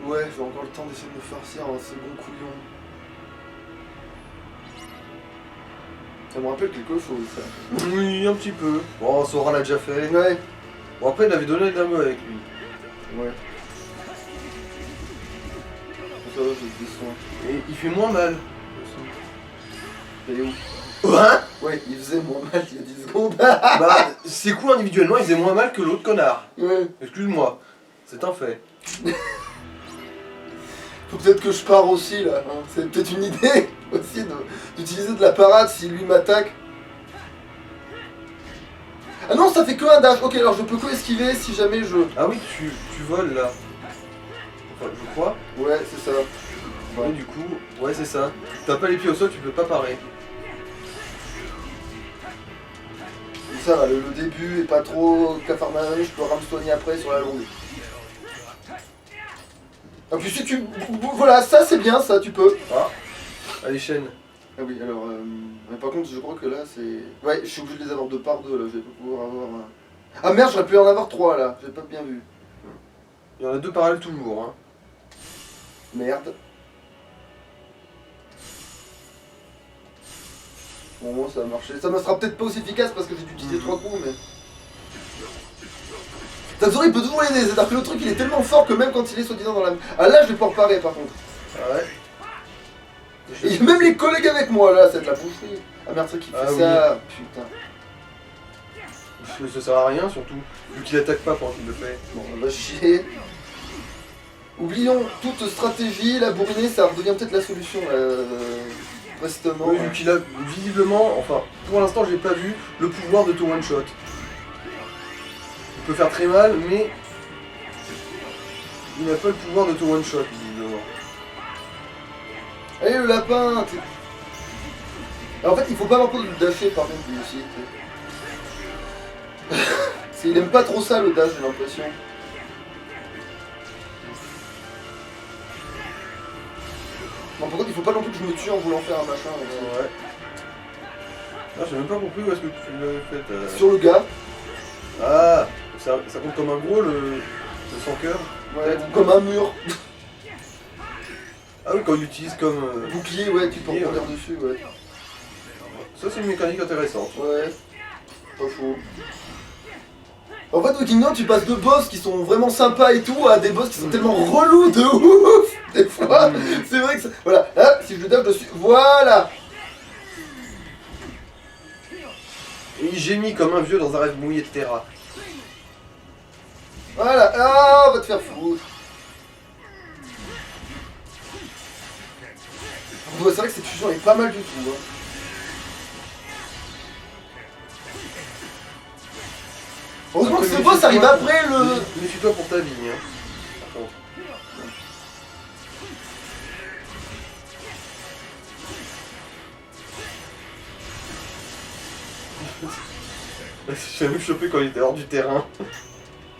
S1: Ouais, j'ai encore le temps d'essayer de me farcir un second couillon. Ça me rappelle quelque chose, ça.
S2: Oui, un petit peu. Bon, Sora l'a déjà fait.
S1: Ouais.
S2: Bon, après, il avait donné le dingo avec lui.
S1: Ouais. Ça va, j'ai des soins.
S2: Et il fait moins mal.
S1: T'es où?
S2: Hein?
S1: Ouais, il faisait moins mal il y a 10 secondes.
S2: Bah, ses coups individuellement, il faisait moins mal que l'autre connard.
S1: Ouais.
S2: Excuse-moi. C'est un fait.
S1: Faut peut-être que je pars aussi, là. Hein. C'est peut-être une idée aussi d'utiliser de la parade si lui m'attaque. Ah non, ça fait que un dash. Ok, alors je peux que esquiver si jamais je...
S2: Ah oui, tu voles là. Enfin, je crois.
S1: Ouais, c'est ça.
S2: Ouais, du coup, ouais, c'est ça. T'as pas les pieds au sol, tu peux pas parer.
S1: Ça va, le début est pas trop cafarnané, je peux soigner après sur la longue. Ah puis si tu... Voilà, ça c'est bien, ça, tu peux.
S2: Ah, allez, chaîne.
S1: Ah oui, alors... mais par contre, je crois que là, c'est... Ouais, je suis obligé de les avoir deux par deux, là, je vais pas pouvoir avoir... Ah merde, j'aurais pu en avoir trois, là, j'ai pas bien vu.
S2: Il y en a 2 parallèles toujours. Hein.
S1: Merde. Bon, moi ça a marché. Ça me sera peut-être pas aussi efficace parce que j'ai dû utiliser 3 coups, mais. Tazori il peut toujours l'aider, c'est-à-dire que le truc il est tellement fort que même quand il est soi-disant dans la. Ah là je vais pas reparer par contre.
S2: Ah ouais.
S1: Et il y a même les collègues avec moi là, c'est de la boucherie. Ah merde, c'est qui fait ça, putain.
S2: Ça sert à rien surtout, vu qu'il attaque pas pendant qu'il le fait.
S1: Bon, on va chier. Oublions toute stratégie, la bourrinée ça redevient peut-être la solution prestement.
S2: Oui, vu qu'il a visiblement, enfin pour l'instant j'ai pas vu le pouvoir de tout one shot. Il peut faire très mal mais il n'a pas le pouvoir de tout one shot visiblement.
S1: Allez le lapin. En fait il faut pas avoir peur de le dasher par contre lui aussi. Il aime pas trop ça le dash j'ai l'impression. Bon, par contre, il faut pas non plus que je me tue en voulant faire un machin.
S2: Ouais. Ah, j'ai même pas compris où est-ce que tu l'avais fait.
S1: Sur le gars.
S2: Ah, ça compte comme un gros le sans cœur.
S1: Ouais, ou comme un mur.
S2: Ah oui, quand il utilise comme.
S1: Bouclier, ouais, tu peux
S2: bouclier,
S1: rebondir dessus, ouais.
S2: Ça, c'est une mécanique intéressante.
S1: Ouais, pas faux. En fait, au Kingdom, tu passes de boss qui sont vraiment sympas et tout à des boss qui sont tellement relous de ouf. Des fois, c'est vrai que ça... Voilà, là, si je le dash dessus, voilà.
S2: Et il gémit comme un vieux dans un rêve mouillé de Terra.
S1: Voilà, ah, va te faire foutre. Ouais, c'est vrai que cette fusion est pas mal du tout. Hein. Heureusement que ce boss arrive après le...
S2: Méfie-toi pour ta vie, hein. Attends. J'ai jamais chopé quand il était hors du terrain.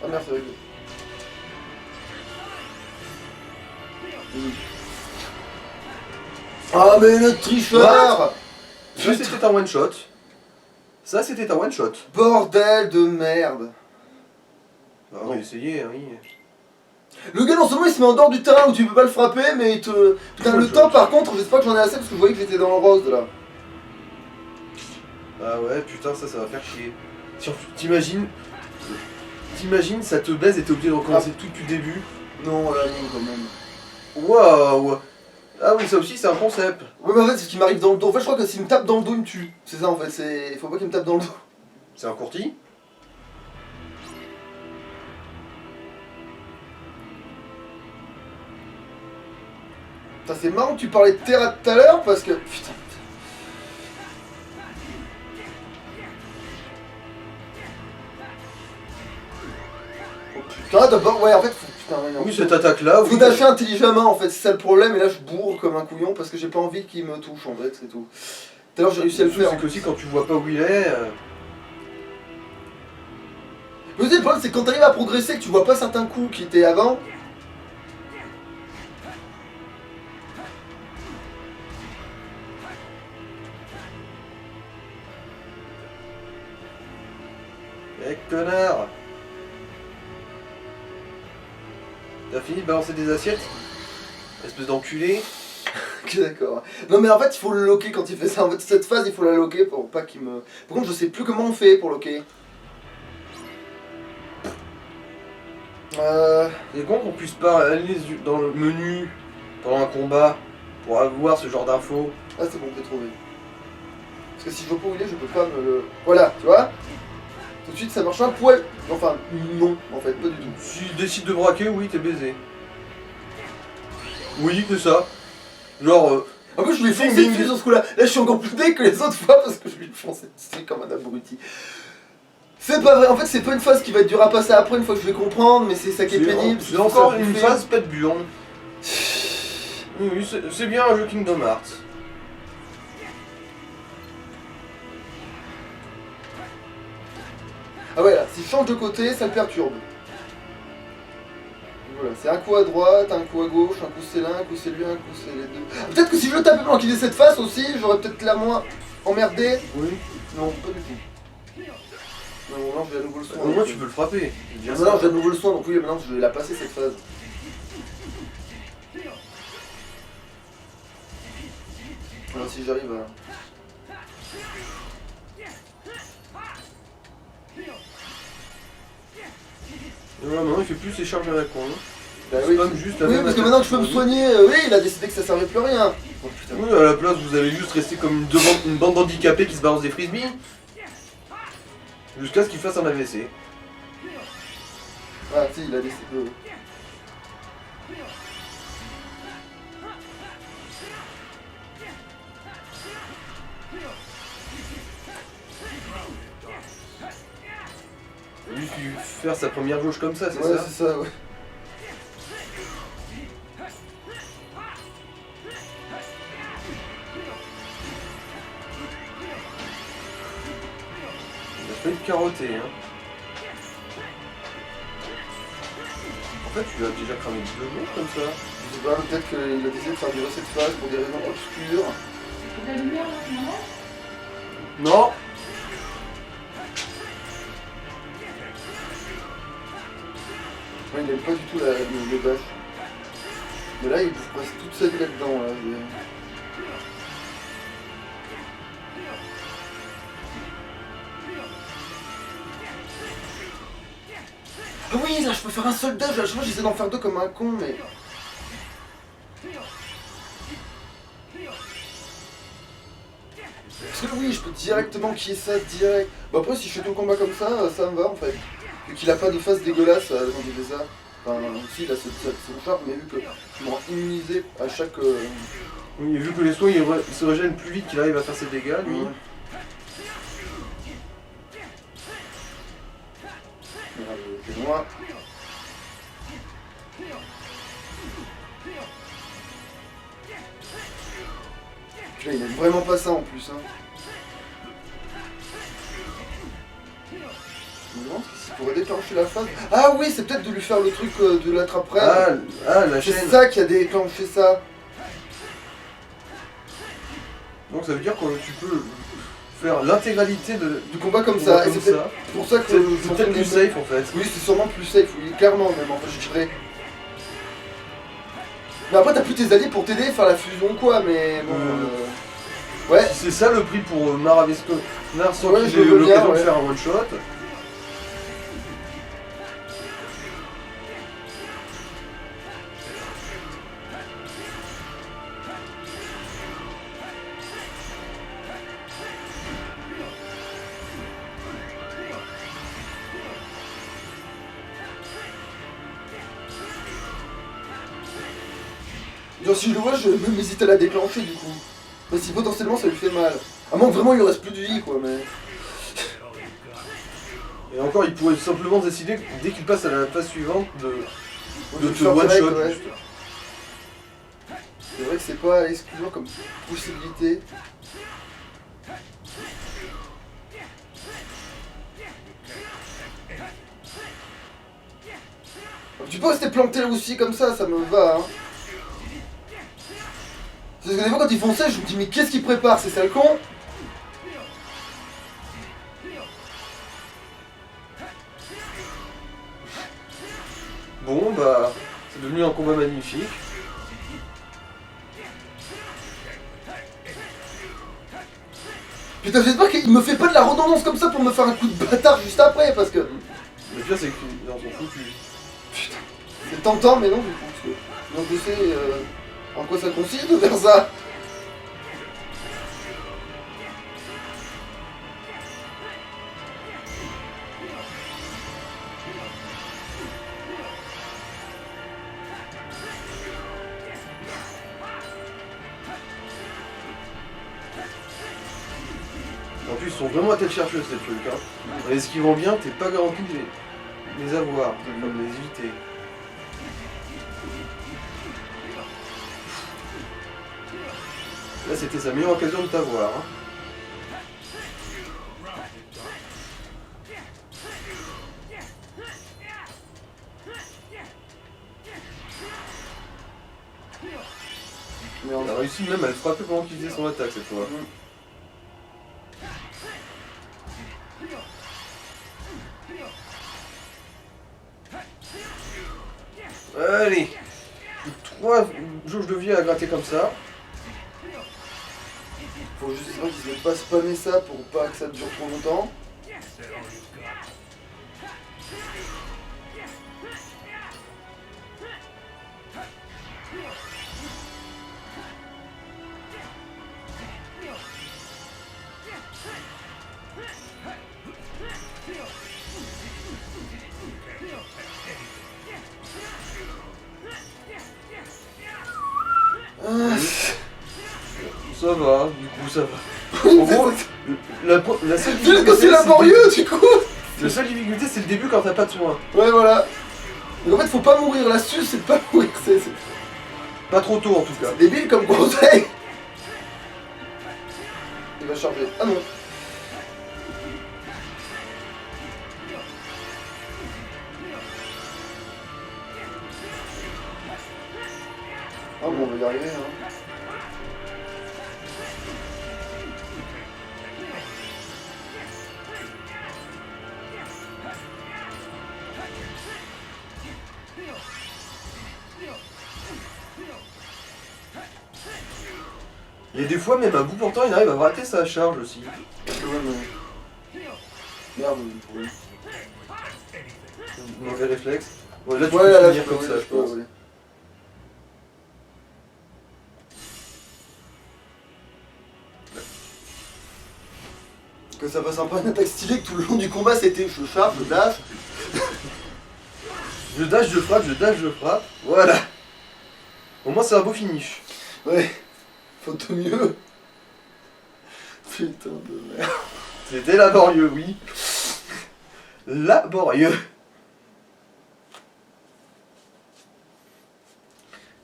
S1: Ah merde, c'est vrai. Ah mais le tricheur.
S2: Ça c'était un one shot. Ça c'était un one shot.
S1: Bordel de merde.
S2: Ah on va essayer, oui.
S1: Le gars non seulement il se met en dehors du terrain où tu peux pas le frapper, mais il te... Putain le temps par contre, j'espère que j'en ai assez parce que je voyais que j'étais dans le rose là.
S2: Ah ouais, putain ça va faire chier. T'imagines, ça te baise et t'es obligé de recommencer tout depuis le début.
S1: Non, là non quand même.
S2: Waouh. Ah oui, ça aussi c'est un concept.
S1: Ouais mais en fait c'est ce qui m'arrive dans le dos. En fait je crois que s'il me tape dans le dos il me tue. C'est ça en fait, c'est... Faut pas qu'il me tape dans le dos.
S2: C'est un courti.
S1: Putain c'est marrant que tu parlais de Terra tout à l'heure parce que... Putain. Oh putain d'abord, ouais en fait... Putain, ouais, non.
S2: Oui cette attaque là.
S1: Faut dasher intelligemment en fait, c'est ça le problème, et là je bourre comme un couillon parce que j'ai pas envie qu'il me touche en fait, c'est tout. Tout à l'heure j'ai réussi à le faire.
S2: C'est que aussi quand tu vois pas où il est...
S1: Le deuxième problème c'est que quand t'arrives à progresser que tu vois pas certains coups qui étaient avant.
S2: Eh connard. T'as fini de balancer des assiettes? Espèce d'enculé.
S1: Ok d'accord. Non mais en fait il faut le loquer quand il fait ça, en fait cette phase il faut la loquer pour pas qu'il me... Par contre je sais plus comment on fait pour loquer.
S2: C'est con qu'on puisse pas aller dans le menu pendant un combat pour avoir ce genre d'infos.
S1: Ah c'est bon, j'ai trouvé. Parce que si je vois pas où il est, je peux pas me le... Voilà, tu vois. Tout de suite ça marche un poil. Enfin, non, en fait, pas du tout.
S2: S'il décide de braquer, oui, t'es baisé. Oui, c'est ça. Genre...
S1: En plus je lui ai foncé dessus sur ce coup-là. Là je suis encore plus dé que les autres fois parce que je lui ai foncé dessus comme un abruti. C'est pas vrai, en fait c'est pas une phase qui va être dure à passer après une fois que je vais comprendre, mais c'est ça qui est pénible.
S2: C'est encore une phase pète burne. Oui, c'est bien un jeu Kingdom Hearts.
S1: Ah ouais là, si je change de côté, ça le perturbe. Voilà, c'est un coup à droite, un coup à gauche, un coup c'est l'un, un coup c'est lui, un coup c'est les deux. Ah, peut-être que si je le tapais pendant qu'il ait cette face aussi, j'aurais peut-être la moins emmerdé.
S2: Oui.
S1: Non, pas du tout. Non, maintenant j'ai à nouveau le soin.
S2: Au moins tu peux le frapper. C'est déjà
S1: Maintenant
S2: ça.
S1: j'ai à nouveau le soin, donc oui, maintenant je vais la passer cette phase. Alors si j'arrive à...
S2: Et voilà, maintenant il fait plus ses charges à la con. Hein.
S1: Bah
S2: C'est
S1: oui,
S2: pas juste la
S1: oui
S2: même
S1: parce que
S2: attaque.
S1: maintenant que je peux me soigner, oui, il a décidé que ça servait plus à rien. Oh putain.
S2: Oui, à la place vous allez juste rester comme une bande d'handicapés qui se balance des frisbees. Jusqu'à ce qu'il fasse un AVC.
S1: Ah si, il a décidé...
S2: Lui faire sa première jauge comme ça, c'est
S1: Ouais,
S2: ça?
S1: c'est ça, ouais.
S2: Il a failli te carotter, hein. En fait, tu as déjà cramé 2 jauges comme ça.
S1: Je sais pas, peut-être qu'il a décidé de faire durer cette phase pour des raisons obscures.
S5: La lumière là,
S2: Non.
S1: Ouais, il aime pas du tout le bâche. Mais là, il bouffe presque toute sa vie là-dedans. Là. Ah oui, là, je peux faire un seul dash. Là, je vois, j'essaie d'en faire 2 comme un con, mais... Parce que oui, je peux directement qu'il y ait ça direct. Bah après, si je fais tout le combat comme ça me va en fait. Vu qu'il a pas de face dégueulasse quand il fait ça. Enfin, si, il a son charme, mais vu que je me rends immunisé à chaque...
S2: Oui, vu que les soins il se régène plus vite qu'il arrive à faire ses dégâts, lui.
S1: Ouais. Merde, c'est moi. Puis là, il aime vraiment pas ça en plus. Hein. Je me demande s'il pourrait déclencher la phase. Ah oui, c'est peut-être de lui faire le truc de l'attrape-rêve.
S2: La
S1: C'est
S2: chaîne.
S1: ça qui a déclenché ça.
S2: Donc ça veut dire que tu peux faire l'intégralité
S1: Du combat comme
S2: combat
S1: ça. Et
S2: comme
S1: c'est
S2: ça.
S1: pour ça que
S2: C'est peut-être plus safe en fait.
S1: Oui, c'est sûrement plus safe, oui, clairement même, en fait, je dirais. Mais après, t'as plus tes alliés pour t'aider, faire la fusion ou quoi, mais bon... Ouais,
S2: Si c'est ça le prix pour Maravesco, sans
S1: Ouais,
S2: qu'il
S1: je
S2: ait
S1: veux bien,
S2: l'occasion de
S1: ouais.
S2: faire un one shot.
S1: genre si je le vois, je vais m'hésiter à la déclencher du coup. Mais si potentiellement ça lui fait mal. À moins que vraiment il lui reste plus de vie, quoi, mais...
S2: Et encore, il pourrait simplement décider, dès qu'il passe à la phase suivante, de te
S1: faire
S2: one
S1: direct,
S2: shot.
S1: ouais. C'est vrai que c'est pas excluant comme possibilité. Tu peux rester planté aussi comme ça me va, hein. Parce que des fois quand ils font ça, je me dis mais qu'est-ce qu'ils préparent, c'est ça le con?
S2: Bon bah, c'est devenu un combat magnifique.
S1: Putain, j'espère qu'il me fait pas de la redondance comme ça pour me faire un coup de bâtard juste après, parce que...
S2: Le pire c'est qu'il est en s'en foutu.
S1: C'est tentant, mais non, du coup, parce que... Donc je sais en quoi ça consiste de faire ça.
S2: En plus, ils sont vraiment à tête chercheuse ces trucs. Hein. En esquivant bien, t'es pas garanti de les avoir, de les éviter. Là, c'était sa meilleure occasion de t'avoir. Hein.
S1: Mais on
S2: Il a réussi même à le frapper pendant qu'il faisait son attaque cette fois. Allez. 3 jauges de vie à gratter comme ça.
S1: Faut juste qu'ils aient pas spammer ça pour pas que ça dure trop longtemps. Ah,
S2: Ça va, du coup ça va. En gros, la seule
S1: tu sais que
S2: difficulté,
S1: c'est laborieux du coup.
S2: La seule difficulté c'est le début quand t'as pas de soin.
S1: Ouais voilà. Donc en fait faut pas mourir, l'astuce c'est de pas mourir, c'est
S2: Pas trop tôt en tout cas.
S1: débile comme conseil. Il va charger. Ah non. Ah bon, on va y arriver hein.
S2: Et des fois même à bout portant il arrive à rater sa charge aussi.
S1: Ouais, mais... Merde, oui.
S2: Mauvais réflexe. Ouais là tu
S1: Ouais,
S2: peux
S1: là,
S2: finir comme ça je pense.
S1: ouais. Que ça fasse un peu une attaque stylée, que tout le long du combat c'était je charge, je dash.
S2: Je dash, je frappe, je dash, je frappe. Voilà. Au moins c'est un beau finish.
S1: Ouais, faut de mieux. Putain de merde.
S2: C'était laborieux, oui. Laborieux.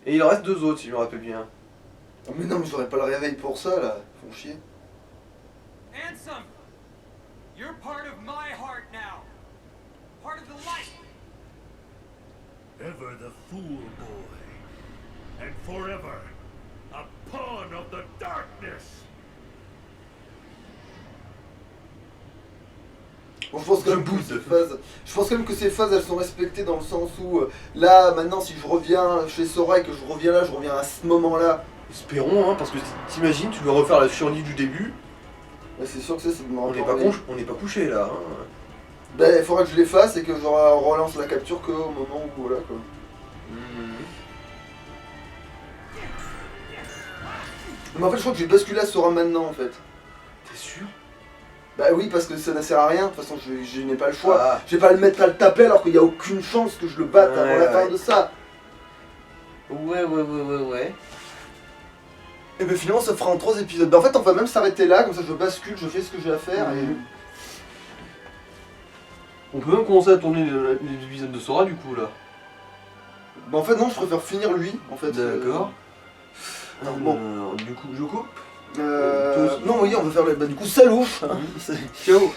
S2: Et il en reste 2 autres si je me rappelle bien.
S1: Oh, mais non, mais j'aurais pas le réveil pour ça là, ils font chier.
S3: Ansem, you're part of my heart now. Part of the light.
S4: Ever the fool boy, and forever a pawn of the darkness.
S1: Bon, je pense quand même que
S2: boude.
S1: ces phases, je pense quand même que ces phases elles sont respectées dans le sens où là maintenant si je reviens chez Sora et que je reviens là, je reviens à ce moment là.
S2: Espérons, hein, parce que t'imagines, tu dois refaire la survie du début.
S1: Ouais, c'est sûr que ça c'est de
S2: On n'est pas couché là. Hein.
S1: Ben il faudra que je les fasse et que je relance la capture qu'au moment où voilà quoi. Mais en fait je crois que j'ai basculé à Sora maintenant en fait.
S2: T'es sûr?
S1: Bah oui parce que ça ne sert à rien, de toute façon je n'ai pas le choix.
S2: Ah.
S1: Je vais pas le mettre à le taper alors qu'il n'y a aucune chance que je le batte avant
S2: Ouais,
S1: la fin
S2: ouais.
S1: de ça.
S2: Ouais.
S1: Et ben finalement ça fera en 3 épisodes. Ben en fait on va même s'arrêter là, comme ça je bascule, je fais ce que j'ai à faire et...
S2: On peut même commencer à tourner les épisodes de Sora du coup là.
S1: Ben en fait non, je préfère finir lui en fait.
S2: D'accord.
S1: Alors, bon.
S2: Du coup, je coupe.
S1: Non oui on va faire le... Bah du coup salut.
S2: Ciao.